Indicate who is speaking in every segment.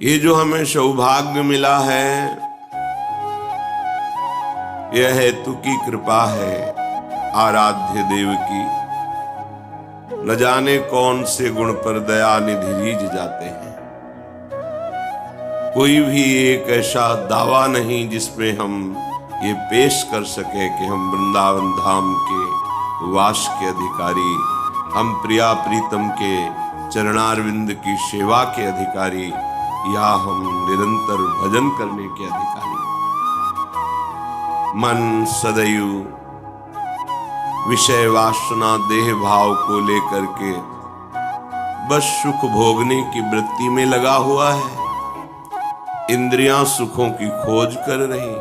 Speaker 1: ये जो हमें सौभाग्य मिला है, यह हेतु की कृपा है आराध्य देव की। न जाने कौन से गुण पर दया निधि रीझ जाते हैं। कोई भी एक ऐसा दावा नहीं जिसमें हम ये पेश कर सके कि हम वृंदावन धाम के वास के अधिकारी, हम प्रिया प्रीतम के चरणारविंद की सेवा के अधिकारी, या हम निरंतर भजन करने के अधिकारी। मन सदैव विषय वासना देह भाव को लेकर के बस सुख भोगने की वृत्ति में लगा हुआ है। इंद्रियां सुखों की खोज कर रही,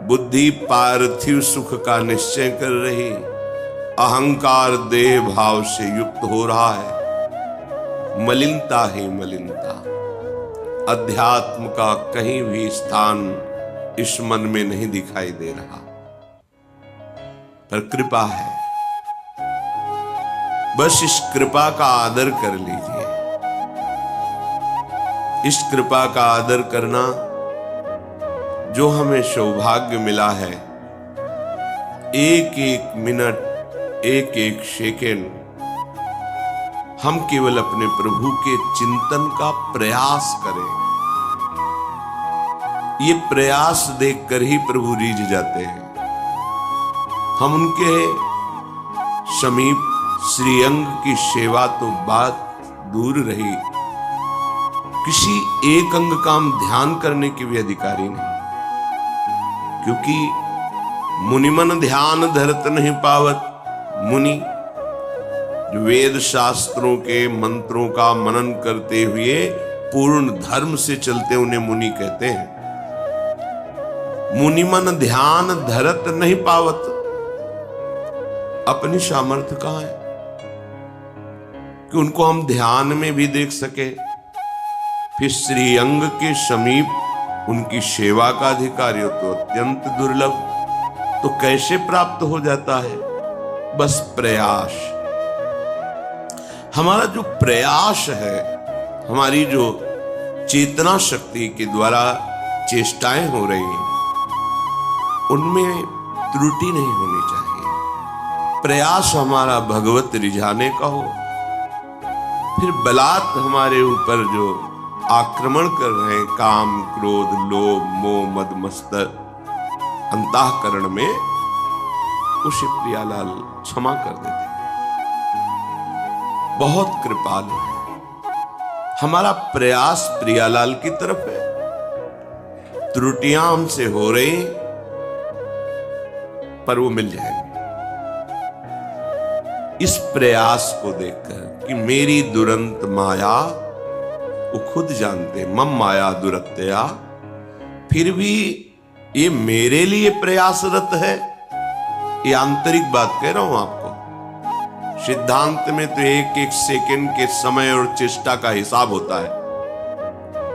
Speaker 1: बुद्धि पार्थिव सुख का निश्चय कर रही, अहंकार देह भाव से युक्त हो रहा है। मलिनता ही मलिनता, अध्यात्म का कहीं भी स्थान इस मन में नहीं दिखाई दे रहा। पर कृपा है, बस इस कृपा का आदर कर लीजिए। इस कृपा का आदर करना जो हमें सौभाग्य मिला है, एक एक मिनट, एक एक सेकेंड हम केवल अपने प्रभु के चिंतन का प्रयास करें। ये प्रयास देखकर ही प्रभु रीझ जाते हैं। हम उनके समीप श्रीअंग की सेवा तो बात दूर रही, किसी एक अंग का हम ध्यान करने के भी अधिकारी नहीं। क्योंकि मुनिमन ध्यान धरत नहीं पावत। मुनि जो वेद शास्त्रों के मंत्रों का मनन करते हुए पूर्ण धर्म से चलते, उन्हें मुनि कहते हैं। मुनिमन ध्यान धरत नहीं पावत। अपनी सामर्थ्य कहां है कि उनको हम ध्यान में भी देख सके। फिर श्रीअंग के समीप उनकी सेवा का अधिकारी हो तो अत्यंत दुर्लभ। तो कैसे प्राप्त हो जाता है? बस प्रयास। हमारा जो प्रयास है, हमारी जो चेतना शक्ति के द्वारा चेष्टाएं हो रही हैं, उनमें त्रुटि नहीं होनी चाहिए। प्रयास हमारा भगवत रिझाने का हो। फिर बलात् हमारे ऊपर जो आक्रमण कर रहे हैं, काम क्रोध लोभ मोह मद मत्सर अंतःकरण में, उसे प्रियालाल क्षमा कर देते हैं। बहुत कृपालु है। हमारा प्रयास प्रियालाल की तरफ है। त्रुटियां हमसे हो रही, पर वो मिल जाएंगे। इस प्रयास को देखकर कि मेरी दुरंत माया, वो खुद जानते मम माया दुरत्या, फिर भी ये मेरे लिए प्रयासरत है। ये आंतरिक बात कह रहा हूं आपको। सिद्धांत में तो एक एक सेकंड के समय और चेष्टा का हिसाब होता है।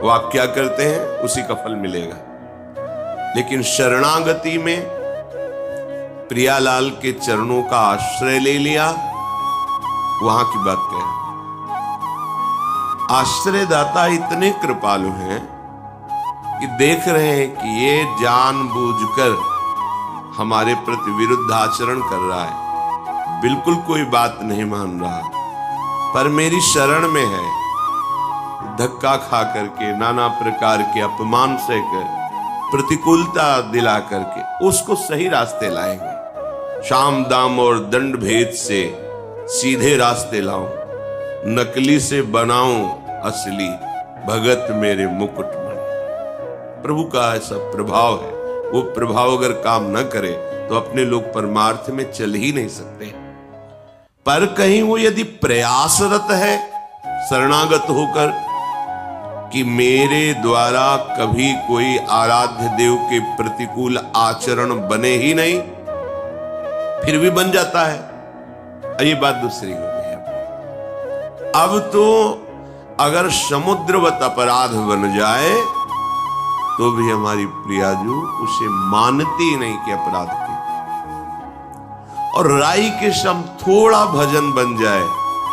Speaker 1: वो आप क्या करते हैं उसी का फल मिलेगा। लेकिन शरणागति में प्रियालाल के चरणों का आश्रय ले लिया, वहां की बात कह रहा। आश्रयदाता इतने कृपालु हैं कि देख रहे हैं कि ये जानबूझकर हमारे प्रति विरुद्ध आचरण कर रहा है, बिल्कुल कोई बात नहीं मान रहा, पर मेरी शरण में है। धक्का खा करके, नाना प्रकार के अपमान सहकर, प्रतिकूलता दिला करके उसको सही रास्ते लाएंगे। शाम दाम और दंड भेद से सीधे रास्ते लाऊं, नकली से बनाऊं असली, भगत मेरे मुकुटमणि। प्रभु का ऐसा प्रभाव है। वो प्रभाव अगर काम न करे तो अपने लोग परमार्थ में चल ही नहीं सकते। पर कहीं वो यदि प्रयासरत है शरणागत होकर कि मेरे द्वारा कभी कोई आराध्य देव के प्रतिकूल आचरण बने ही नहीं, फिर भी बन जाता है। ये बात दूसरी हो गई। अब तो अगर समुद्रवत अपराध बन जाए तो भी हमारी प्रियाजू उसे मानती नहीं कि अपराध की। और राई के सम थोड़ा भजन बन जाए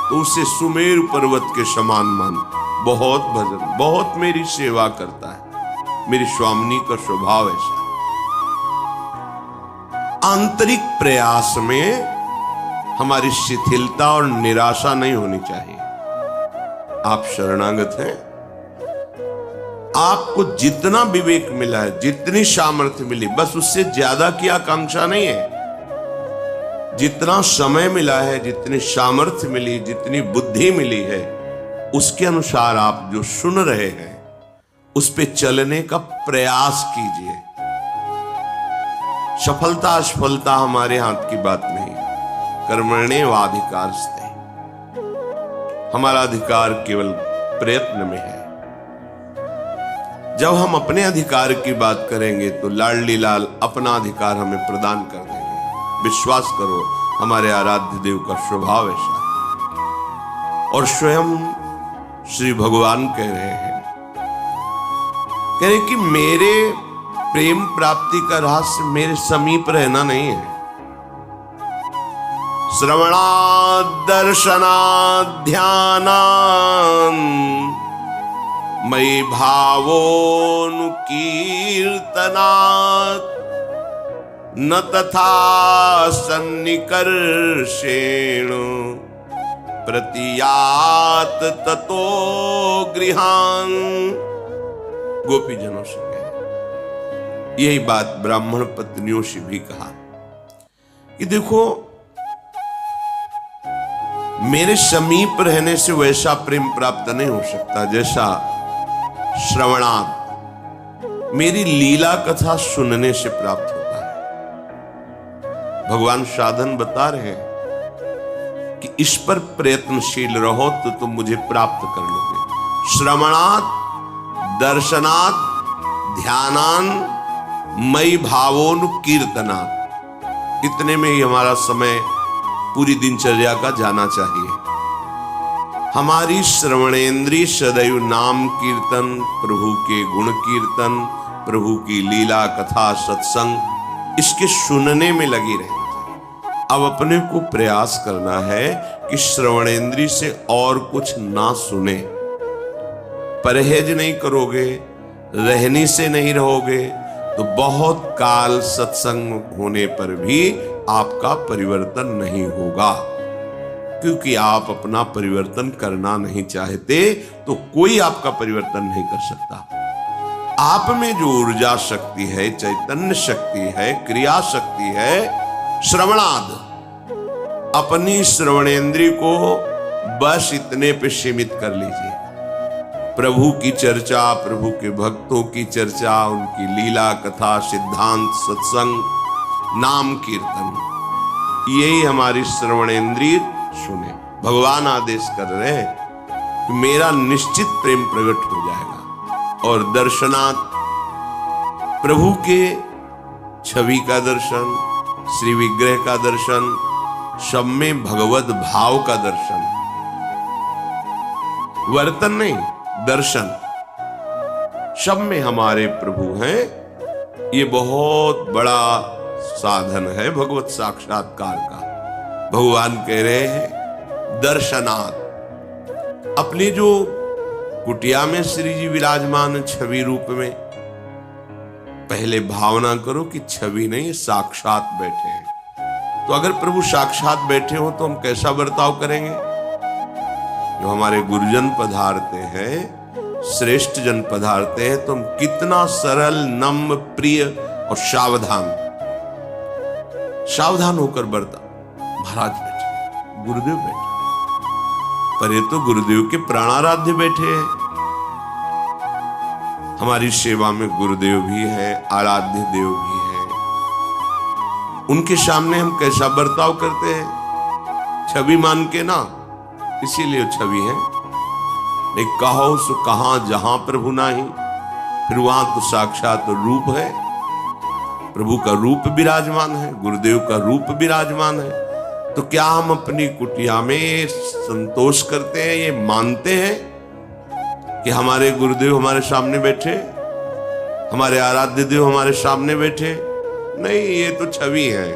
Speaker 1: तो उसे सुमेरु पर्वत के समान मान। बहुत भजन, बहुत मेरी सेवा करता है। मेरी स्वामिनी का स्वभाव ऐसा है। आंतरिक प्रयास में हमारी शिथिलता और निराशा नहीं होनी चाहिए। आप शरणागत हैं, आपको जितना विवेक मिला है, जितनी सामर्थ्य मिली, बस उससे ज्यादा की आकांक्षा नहीं है। जितना समय मिला है, जितनी सामर्थ्य मिली, जितनी बुद्धि मिली है, उसके अनुसार आप जो सुन रहे हैं उस पे चलने का प्रयास कीजिए। सफलता असफलता हमारे हाथ की बात नहीं। कर्मण्येवाधिकारस्ते, हमारा अधिकार केवल प्रयत्न में है। जब हम अपने अधिकार की बात करेंगे तो लाडली लाल अपना अधिकार हमें प्रदान कर देंगे। विश्वास करो, हमारे आराध्य देव का स्वभाव ऐसा है। और स्वयं श्री भगवान कह रहे कि मेरे प्रेम प्राप्ति का रहस्य मेरे समीप रहना नहीं है। श्रवणात् दर्शनात् ध्यानात् मयि भावोऽनुकीर्तनात् न तथा सन्निकर्षेण प्रतीयात ततो गृहान्। गोपीजनों से कहे, यही बात ब्राह्मण पत्नियों से भी कहा कि देखो, मेरे समीप रहने से वैसा प्रेम प्राप्त नहीं हो सकता जैसा श्रवणात्, मेरी लीला कथा सुनने से प्राप्त होता है। भगवान साधन बता रहे हैं कि इस पर प्रयत्नशील रहो तो तुम मुझे प्राप्त कर लोगे। श्रवणात् दर्शनात् ध्यानात् मयि भावोऽनुकीर्तनात्, इतने में ही हमारा समय पूरी दिनचर्या का जाना चाहिए। हमारी श्रवणेन्द्रिय सदैव नाम कीर्तन, प्रभु के गुण कीर्तन, प्रभु की लीला कथा सत्संग, इसके सुनने में लगी रहनी चाहिए। अब अपने को प्रयास करना है कि श्रवणेन्द्रिय से और कुछ ना सुने। परहेज नहीं करोगे, रहनी से नहीं रहोगे तो बहुत काल सत्संग होने पर भी आपका परिवर्तन नहीं होगा। क्योंकि आप अपना परिवर्तन करना नहीं चाहते तो कोई आपका परिवर्तन नहीं कर सकता। आप में जो ऊर्जा शक्ति है, चैतन्य शक्ति है, क्रिया शक्ति है, श्रवणाद, अपनी श्रवणेन्द्रिय को बस इतने पे सीमित कर लीजिए। प्रभु की चर्चा, प्रभु के भक्तों की चर्चा, उनकी लीला कथा, सिद्धांत, सत्संग, नाम कीर्तन, यही हमारी श्रवणेन्द्रिय सुने। भगवान आदेश कर रहे हैं कि मेरा निश्चित प्रेम प्रकट हो जाएगा। और दर्शनात्, प्रभु के छवि का दर्शन, श्री विग्रह का दर्शन, सब में भगवत भाव का दर्शन, वर्तन नहीं, दर्शन, सब में हमारे प्रभु हैं। ये बहुत बड़ा साधन है भगवत साक्षात्कार का। भगवान कह रहे हैं दर्शनात्, अपनी जो कुटिया में श्री जी विराजमान छवि रूप में, पहले भावना करो कि छवि नहीं, साक्षात बैठे हैं। तो अगर प्रभु साक्षात बैठे हो तो हम कैसा बर्ताव करेंगे? जो हमारे गुरुजन पधारते हैं, श्रेष्ठ जन पधारते हैं, तो हम कितना सरल, नम्र, प्रिय और सावधान होकर बरता। महाराज बैठे, गुरुदेव बैठे, पर ये तो गुरुदेव के प्राणाराध्य बैठे हैं। हमारी सेवा में गुरुदेव भी है, आराध्य देव भी है। उनके सामने हम कैसा बर्ताव करते हैं? छवि मान के ना, इसीलिए छवि है। नहीं कहो सो कहां जहां प्रभु नाही, फिर वहां तो साक्षात रूप है। प्रभु का रूप विराजमान है, गुरुदेव का रूप विराजमान है। तो क्या हम अपनी कुटिया में संतोष करते हैं, ये मानते हैं कि हमारे गुरुदेव हमारे सामने बैठे, हमारे आराध्य देव हमारे सामने बैठे? नहीं, ये तो छवि है।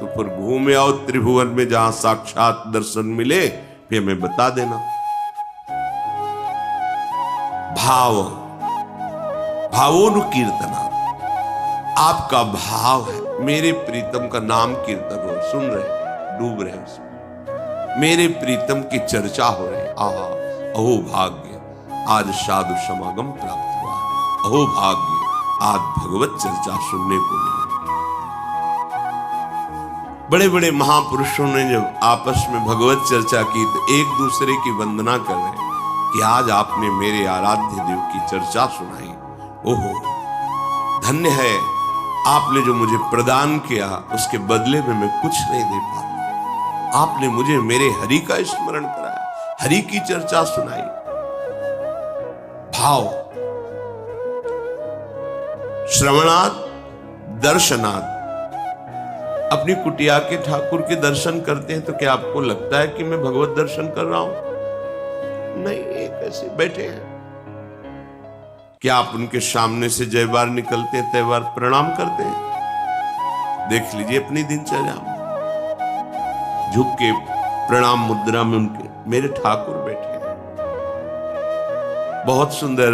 Speaker 1: तो फिर घूमे आओ त्रिभुवन में, जहां साक्षात दर्शन मिले फिर हमें बता देना। भाव, भावोनुकीर्तना, आपका भाव है मेरे प्रीतम का नाम कीर्तन हो, सुन रहे, डूब रहे उसमें, मेरे प्रीतम की चर्चा हो रही। आहा, अहो भाग्य, आज साधु समागम प्राप्त हुआ। अहो भाग्य, आज भगवत चर्चा सुनने को मिली। बड़े बड़े महापुरुषों ने जब आपस में भगवत चर्चा की तो एक दूसरे की वंदना कर रहे कि आज आपने मेरे आराध्य देव की चर्चा सुनाई। ओहो, धन्य है, आपने जो मुझे प्रदान किया उसके बदले में मैं कुछ नहीं दे पाता। आपने मुझे मेरे हरि का स्मरण कराया, हरि की चर्चा सुनाई। भाव, श्रवणात् दर्शनात्। अपनी कुटिया के ठाकुर के दर्शन करते हैं तो क्या आपको लगता है कि मैं भगवत दर्शन कर रहा हूं? नहीं, एक ऐसे बैठे हैं। क्या आप उनके सामने से जय बार निकलते हैं, तय बार प्रणाम करते हैं? देख लीजिए अपनी दिनचर्या में, झुक के प्रणाम मुद्रा में उनके मेरे ठाकुर बैठे हैं। बहुत सुंदर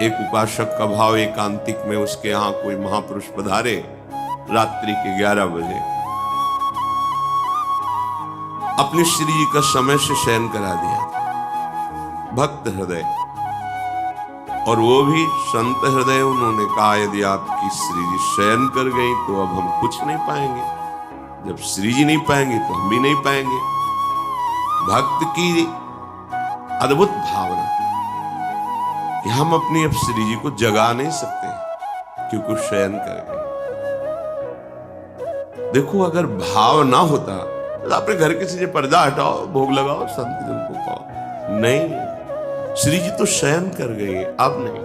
Speaker 1: एक उपासक का भाव, एकांतिक में उसके यहां कोई महापुरुष पधारे रात्रि के 11 बजे, अपने श्री जी का समय से शयन करा दिया था। भक्त हृदय और वो भी संत हृदय, उन्होंने कहा यदि आपकी श्री जी शयन कर गई तो अब हम कुछ नहीं पाएंगे। जब श्री जी नहीं पाएंगे तो हम भी नहीं पाएंगे। भक्त की अद्भुत भावना कि हम अपनी अब श्री जी को जगा नहीं सकते क्योंकि शयन कर गए। देखो, अगर भाव ना होता तो अपने घर के से पर्दा हटाओ, भोग लगाओ, संत जन को कहो। नहीं, श्री जी तो शयन कर गए, अब नहीं,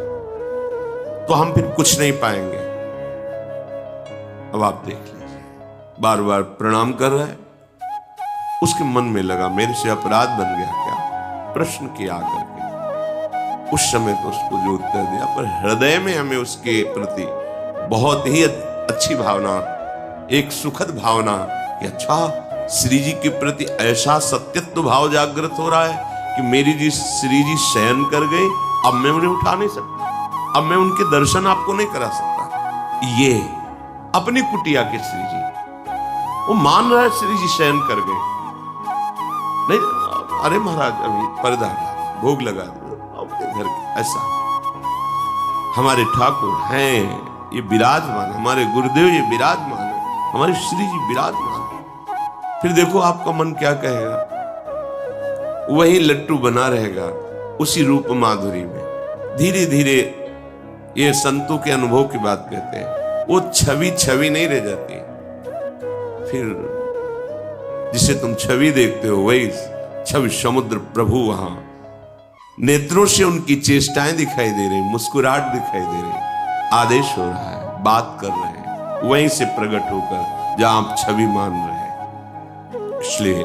Speaker 1: तो हम फिर कुछ नहीं पाएंगे। अब आप देख लीजिए, बार बार प्रणाम कर रहा है, उसके मन में लगा मेरे से अपराध बन गया क्या, प्रश्न किया करके। उस समय तो उसको जो उत्तर दिया, पर हृदय में हमें उसके प्रति बहुत ही अच्छी भावना, एक सुखद भावना कि अच्छा, श्री जी के प्रति ऐसा सत्यत्व भाव जागृत हो रहा है कि मेरी जी श्री जी शयन कर गए, अब मैं उन्हें उठा नहीं सकता, अब मैं उनके दर्शन आपको नहीं करा सकता। ये अपनी कुटिया के श्री जी, वो मान रहा है श्री जी शयन कर गए। नहीं, अरे महाराज अभी पर्दा हटा, भोग लगा दो अपने घर के। ऐसा हमारे ठाकुर हैं, ये विराजमान, हमारे गुरुदेव ये विराजमान है, हमारे श्री जी विराजमान। फिर देखो आपका मन क्या कहेगा, वही लट्टू बना रहेगा उसी रूप माधुरी में। धीरे धीरे, ये संतों के अनुभव की बात कहते हैं, वो छवि छवि नहीं रह जाती। फिर जिसे तुम छवि देखते हो वही छवि समुद्र प्रभु वहां नेत्रों से उनकी चेष्टाएं दिखाई दे रही, मुस्कुराहट दिखाई दे रही, आदेश हो रहा है, बात कर रहे हैं, वहीं से प्रकट होकर जहां आप छवि मान रहे हैं। इसलिए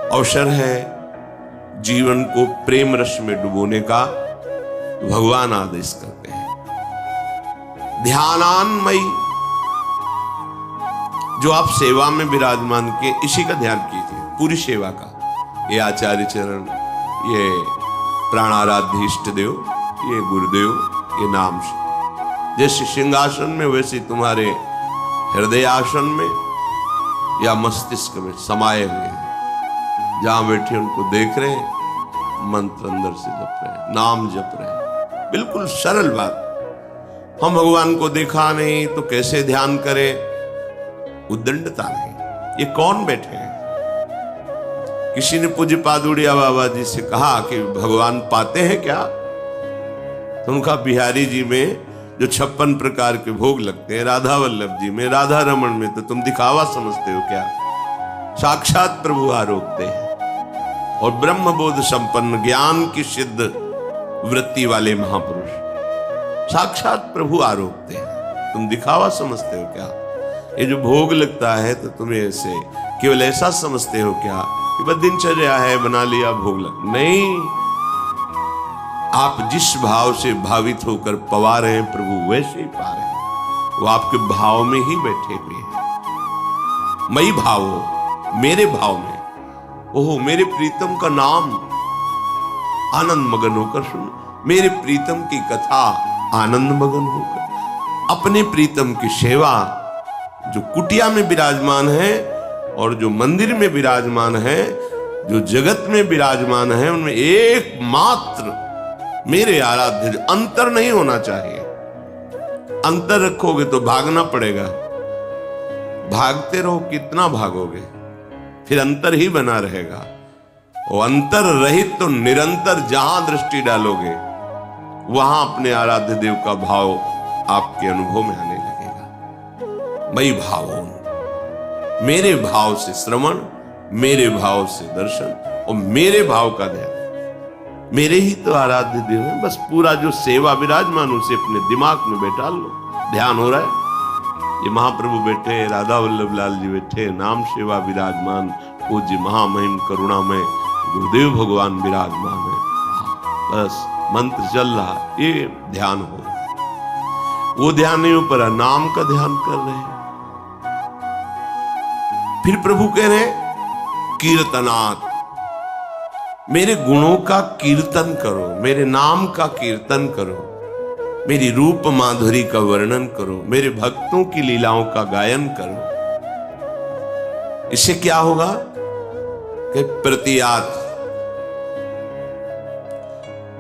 Speaker 1: अवसर है जीवन को प्रेम रस में डुबोने का, भगवान आदेश करते हैं। ध्यानान्मयी, जो आप सेवा में विराजमान के, इसी का ध्यान कीजिए, पूरी सेवा का। ये आचार्य चरण, ये प्राणाराध्य इष्ट देव, ये गुरुदेव, ये नाम से जैसे सिंहासन में वैसे तुम्हारे हृदय आसन में या मस्तिष्क में समाये हुए हैं। जहां बैठे उनको देख रहे हैं, मंत्र अंदर से जप रहे हैं, नाम जप रहे हैं। बिल्कुल सरल बात। हम भगवान को देखा नहीं तो कैसे ध्यान करें, उद्दंडता नहीं। ये कौन बैठे हैं? किसी ने पूज्य पादुड़िया बाबा जी से कहा कि भगवान पाते हैं क्या? तो उनका बिहारी जी में जो 56 प्रकार के भोग लगते हैं, राधा वल्लभ जी में, राधा रमन में, तो तुम दिखावा समझते हो क्या? साक्षात प्रभु आरोपते हैं। और ब्रह्म बोध संपन्न, ज्ञान की सिद्ध वृत्ति वाले महापुरुष साक्षात प्रभु आरोपते हैं, तुम दिखावा समझते हो क्या? ये जो भोग लगता है तो तुम्हें ऐसे केवल ऐसा समझते हो क्या कि बस दिनचर्या है, बना लिया भोग लग? नहीं, आप जिस भाव से भावित होकर पवा रहे हैं प्रभु, वैसे ही पा रहे हैं। वो आपके भाव में ही बैठे हुए हैं। मई भाव हो, मेरे भाव में। ओहो, मेरे प्रीतम का नाम आनंद मगन होकर सुनो, मेरे प्रीतम की कथा आनंद मगन होकर। अपने प्रीतम की सेवा, जो कुटिया में विराजमान है और जो मंदिर में विराजमान है, जो जगत में विराजमान है, उनमें एकमात्र मेरे आराध्य, अंतर नहीं होना चाहिए। अंतर रखोगे तो भागना पड़ेगा, भागते रहो कितना भागोगे, फिर अंतर ही बना रहेगा। और अंतर रहित तो निरंतर जहां दृष्टि डालोगे वहां अपने आराध्य देव का भाव आपके अनुभव में आने लगेगा। मई भावों, मेरे भाव से श्रवण, मेरे भाव से दर्शन और मेरे भाव का ध्यान। मेरे ही तो आराध्य देव है, बस पूरा जो सेवा विराजमान उसे अपने दिमाग में बैठा लो। ध्यान हो रहा है, ये महाप्रभु बैठे, राधा वल्लभ लाल जी बैठे, नाम सेवा विराजमान, पूज्य महामहिम करुणामय गुरुदेव भगवान विराजमान है। बस मंत्र चल रहा, ये ध्यान हो रहा है। वो ध्यान नहीं ऊपर, नाम का ध्यान कर रहे हैं। फिर प्रभु कह रहे कीर्तनात्, मेरे गुणों का कीर्तन करो, मेरे नाम का कीर्तन करो, मेरी रूप माधुरी का वर्णन करो, मेरे भक्तों की लीलाओं का गायन करो। इससे क्या होगा कि प्रतियात,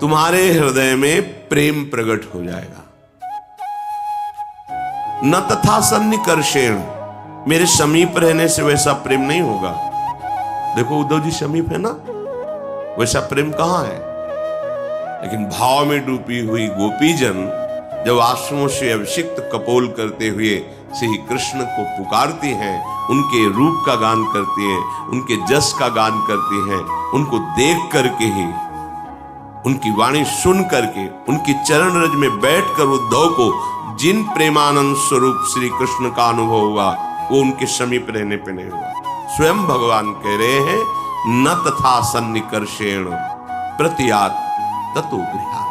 Speaker 1: तुम्हारे हृदय में प्रेम प्रकट हो जाएगा। न तथा सन्निकर्षेण, मेरे समीप रहने से वैसा प्रेम नहीं होगा। देखो उद्धव जी समीप है ना, वैसा प्रेम कहां है। लेकिन भाव में डूबी हुई गोपीजन जब आंसुओं से अभिषिक्त कपोल करते हुए श्री कृष्ण को पुकारती हैं, उनके रूप का गान करती हैं, उनके जस का गान करती हैं, उनको देख करके ही, उनकी वाणी सुन करके, उनकी चरण रज में बैठकर उद्धव को जिन प्रेमानंद स्वरूप श्री कृष्ण का अनुभव हुआ, वो उनके समीप रहने पे नहीं हुआ। स्वयं भगवान कह रहे हैं न तथा सन्निकर्षेण प्रतियात ततो गृहान।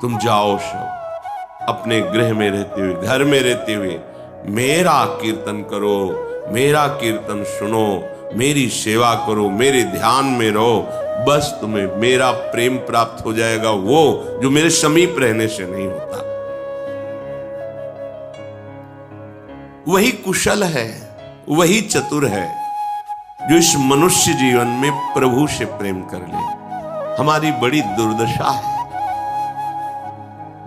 Speaker 1: तुम जाओ सब अपने गृह में रहते हुए, घर में रहते हुए मेरा कीर्तन करो, मेरा कीर्तन सुनो, मेरी सेवा करो, मेरे ध्यान में रहो। बस तुम्हें मेरा प्रेम प्राप्त हो जाएगा, वो जो मेरे समीप रहने से नहीं होता। वही कुशल है, वही चतुर है जो इस मनुष्य जीवन में प्रभु से प्रेम कर ले। हमारी बड़ी दुर्दशा है,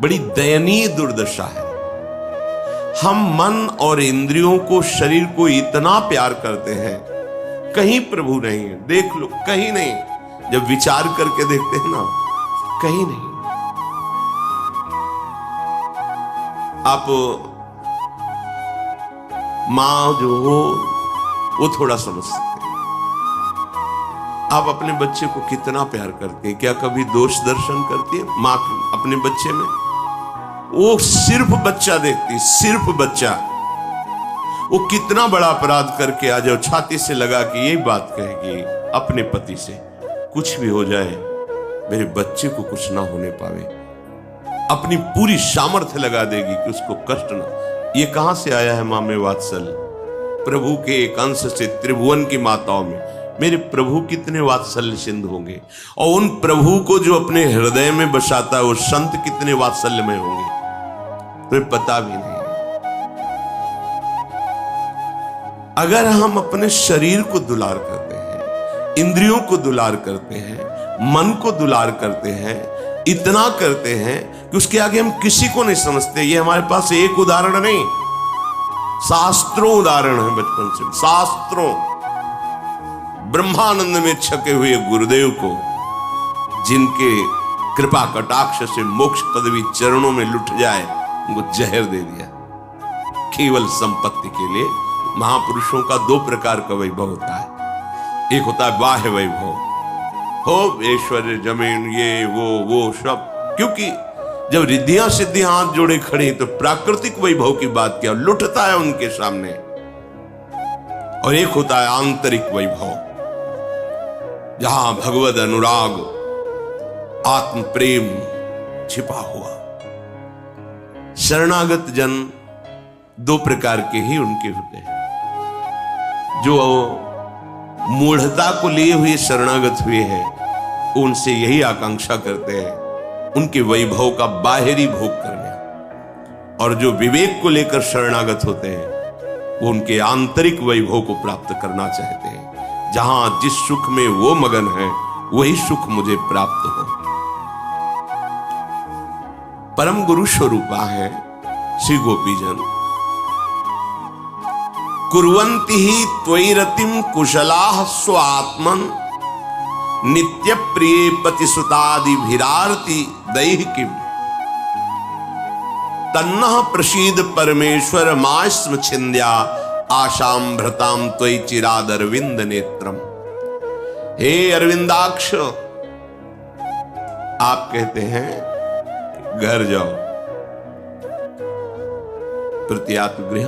Speaker 1: बड़ी दयनीय दुर्दशा है। हम मन और इंद्रियों को, शरीर को इतना प्यार करते हैं, कहीं प्रभु नहीं है। देख लो, कहीं नहीं। जब विचार करके देखते हैं ना, कहीं नहीं। आप मां जो हो वो थोड़ा समझ सकते हैं। आप अपने बच्चे को कितना प्यार करते हैं, क्या कभी दोष दर्शन करती है मां अपने बच्चे में? वो सिर्फ बच्चा देखती, सिर्फ बच्चा। वो कितना बड़ा अपराध करके आ जाओ, छाती से लगा के यही बात कहेगी अपने पति से, कुछ भी हो जाए मेरे बच्चे को कुछ ना होने पावे। अपनी पूरी सामर्थ्य लगा देगी कि उसको कष्ट ना। ये कहां से आया है मां में वात्सल्य? प्रभु के एक अंश से त्रिभुवन की माताओं में। मेरे प्रभु कितने वात्सल्य सिंधु होंगे, और उन प्रभु को जो अपने हृदय में बसाता है वो संत कितने वात्सल्य में होंगे, तुम्हें पता भी नहीं। अगर हम अपने शरीर को दुलार करते हैं, इंद्रियों को दुलार करते हैं, मन को दुलार करते हैं, इतना करते हैं कि उसके आगे हम किसी को नहीं समझते। ये हमारे पास एक उदाहरण नहीं, शास्त्रों उदाहरण है। बचपन से शास्त्रों, ब्रह्मानंद में छके हुए गुरुदेव को, जिनके कृपा कटाक्ष से मोक्ष पदवी चरणों में लुट जाए, उनको जहर दे दिया केवल संपत्ति के लिए। महापुरुषों का दो प्रकार का वैभव होता है। एक होता है बाह्य वैभव, हो ऐश्वर्य, जमीन, ये वो सब, क्योंकि जब रिद्धियां सिद्धियां हाथ जोड़े खड़ी तो प्राकृतिक वैभव की बात क्या, लुटता है उनके सामने। और एक होता है आंतरिक वैभव, जहां भगवद अनुराग, आत्म प्रेम छिपा हुआ। शरणागत जन दो प्रकार के ही उनके होते हैं। जो मूढ़ता को लिए हुए शरणागत हुए हैं, उनसे यही आकांक्षा करते हैं, उनके वैभव का बाहरी भोग करने। और जो विवेक को लेकर शरणागत होते हैं वो उनके आंतरिक वैभव को प्राप्त करना चाहते हैं। जहां जिस सुख में वो मगन है वही सुख मुझे प्राप्त हो। परम गुरु स्वरूपा है श्री गोपीजन। कुर्वन्ति ही त्वयि रतिम कुशलाः स्वात्मन नित्य प्रिय पतिसुतादिभिरार्ति दैहिकीम तन्नः प्रसीद परमेश्वर मास्म छिंद्या आशाम भ्रताम त्वयि चिराद अरविंद नेत्रम। हे अरविंदाक्ष, आप कहते हैं घर जाओ, प्रत्यात्म गृह।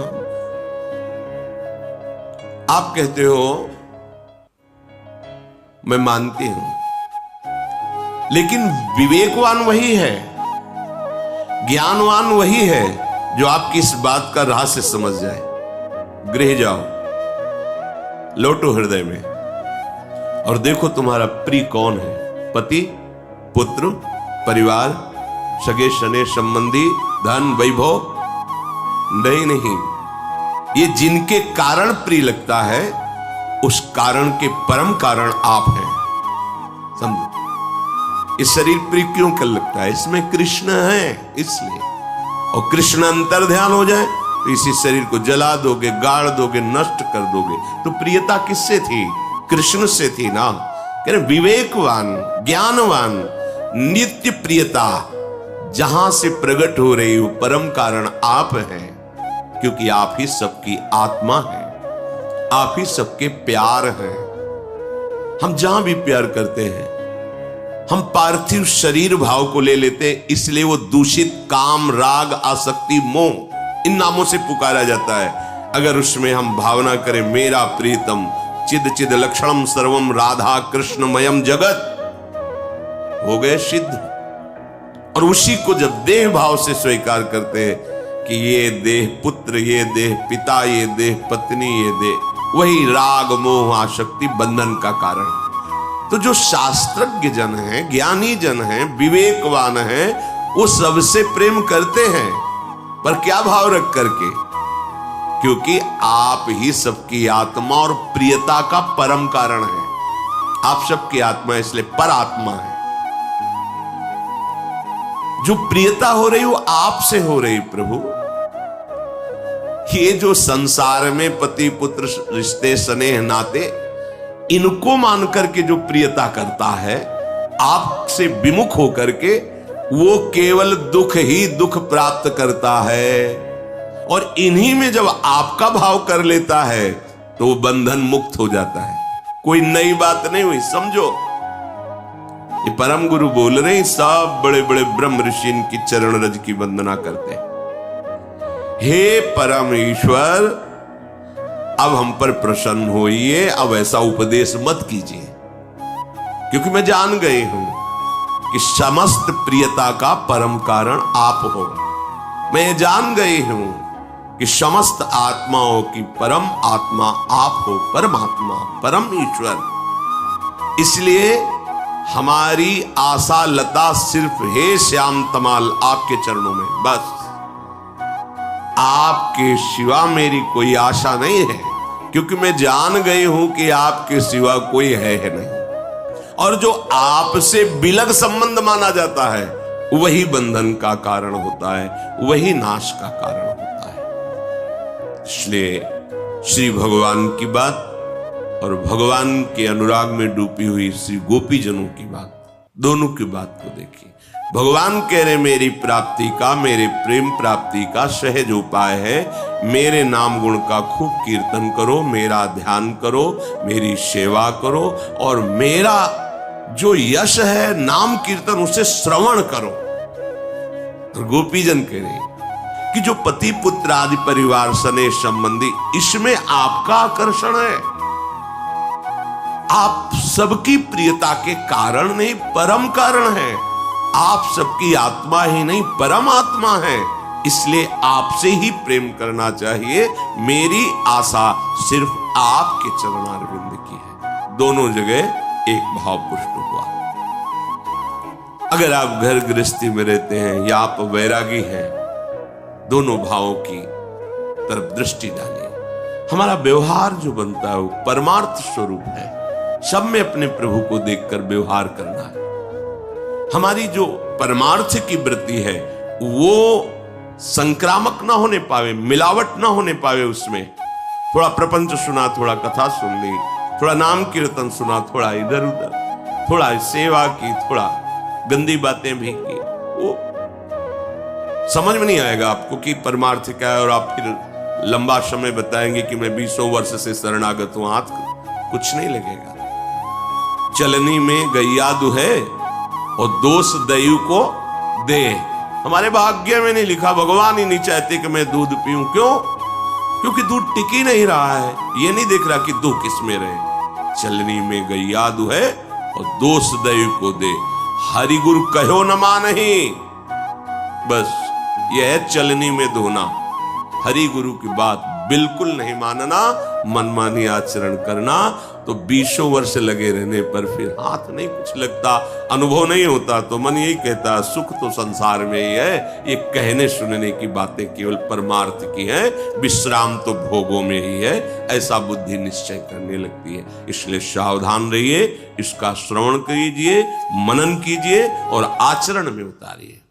Speaker 1: आप कहते हो मैं मानती हूं, लेकिन विवेकवान वही है, ज्ञानवान वही है जो आपकी इस बात का रहस्य समझ जाए। गृह जाओ, लौटो हृदय में और देखो तुम्हारा प्रिय कौन है। पति, पुत्र, परिवार, सगे सने संबंधी, धन, वैभव नहीं। ये जिनके कारण प्रिय लगता है उस कारण के परम कारण आप हैं। समझो, इस शरीर प्रिय क्यों कर लगता है? इसमें कृष्ण है इसलिए। और कृष्ण अंतर ध्यान हो जाए तो इसी शरीर को जला दोगे, गाड़ दोगे, नष्ट कर दोगे। तो प्रियता किससे थी? कृष्ण से थी ना। कह रहे विवेकवान, ज्ञानवान, नित्य प्रियता जहां से प्रकट हो रही हो परम कारण आप हैं, क्योंकि आप ही सबकी आत्मा है, आप ही सबके प्यार हैं। हम जहां भी प्यार करते हैं हम पार्थिव शरीर भाव को ले लेते, इसलिए वो दूषित काम, राग, आसक्ति, मोह इन नामों से पुकारा जाता है। अगर उसमें हम भावना करें मेरा प्रीतम चिद चिद लक्षणम सर्वम राधा कृष्णमयम जगत, हो गए सिद्ध। और उसी को जब देह भाव से स्वीकार करते हैं कि ये देह पुत्र, ये देह पिता, ये देह पत्नी, ये देह, वही राग मोह आसक्ति बंधन का कारण। तो जो शास्त्रज्ञ जन हैं, ज्ञानी जन हैं, विवेकवान हैं, वो सबसे प्रेम करते हैं, पर क्या भाव रख करके? क्योंकि आप ही सबकी आत्मा और प्रियता का परम कारण है। आप सबकी आत्मा इसलिए पर आत्मा है। जो प्रियता हो रही वो आपसे हो रही प्रभु। ये जो संसार में पति पुत्र रिश्ते स्नेह नाते, इनको मान करके जो प्रियता करता है आपसे विमुख होकर के, वो केवल दुख ही दुख प्राप्त करता है। और इन्हीं में जब आपका भाव कर लेता है तो वो बंधन मुक्त हो जाता है। कोई नई बात नहीं हुई, समझो। ये परम गुरु बोल रहे हैं, सब बड़े बड़े ब्रह्म ऋषि इनकी चरण रज की वंदना करते हैं। हे परम ईश्वर, अब हम पर प्रसन्न होइए, अब ऐसा उपदेश मत कीजिए, क्योंकि मैं जान गई हूं कि समस्त प्रियता का परम कारण आप हो। मैं जान गई हूं कि समस्त आत्माओं की परम आत्मा आप हो, परमात्मा, परम ईश्वर। इसलिए हमारी आशा लता सिर्फ हे श्याम तमाल आपके चरणों में, बस आपके सिवा मेरी कोई आशा नहीं है, क्योंकि मैं जान गई हूं कि आपके सिवा कोई है नहीं। और जो आपसे विलग संबंध माना जाता है वही बंधन का कारण होता है, वही नाश का कारण होता है। इसलिए श्री भगवान की बात और भगवान के अनुराग में डूबी हुई श्री गोपी जनों की बात, दोनों की बात को देखिए। भगवान कह रहे मेरी प्राप्ति का, मेरे प्रेम प्राप्ति का सहज उपाय है, मेरे नाम गुण का खूब कीर्तन करो, मेरा ध्यान करो, मेरी सेवा करो, और मेरा जो यश है नाम कीर्तन उसे श्रवण करो। और गोपीजन कह रहे कि जो पति पुत्र आदि परिवार सने संबंधी, इसमें आपका आकर्षण है। आप सबकी प्रियता के कारण नहीं, परम कारण है। आप सबकी आत्मा ही नहीं, परम आत्मा है, इसलिए आपसे ही प्रेम करना चाहिए। मेरी आशा सिर्फ आपके चरणारविंद की है। दोनों जगह एक भाव पुष्ट हुआ। अगर आप घर गृहस्थी में रहते हैं या आप वैरागी हैं, दोनों भावों की तरफ दृष्टि डालिए। हमारा व्यवहार जो बनता है वो परमार्थ स्वरूप है। सब में अपने प्रभु को देखकर व्यवहार करना है। हमारी जो परमार्थ की वृत्ति है वो संक्रामक ना होने पावे, मिलावट ना होने पावे। उसमें थोड़ा प्रपंच सुना, थोड़ा कथा सुन ली, थोड़ा नाम कीर्तन सुना, थोड़ा इधर उधर, थोड़ा सेवा की, थोड़ा गंदी बातें भी की, वो समझ में नहीं आएगा आपको कि परमार्थ क्या है। और आप फिर लंबा समय बताएंगे कि मैं 20 वर्ष से शरणागत हूं, हाथ कुछ नहीं लगेगा। चलनी में गैया दुहे और दोष दयु को दे। हमारे भाग्य में नहीं लिखा, भगवान ही नहीं चाहते कि मैं दूध पीऊं। क्यों? क्योंकि दूध टिक ही नहीं रहा है। ये नहीं देख रहा कि दो किस में रहे। चलनी में गैया दुहे और दोष दयु को दे, हरि गुरु कहो न मानहि। बस यह है चलनी में धोना, हरि गुरु की बात बिल्कुल नहीं मानना, मनमानी आचरण करना। तो 20 वर्ष लगे रहने पर फिर हाथ नहीं कुछ लगता, अनुभव नहीं होता। तो मन यही कहता है सुख तो संसार में ही है, ये कहने सुनने की बातें केवल परमार्थ की हैं, विश्राम तो भोगों में ही है, ऐसा बुद्धि निश्चय करने लगती है। इसलिए सावधान रहिए, इसका श्रवण कीजिए, मनन कीजिए और आचरण में उतारिए।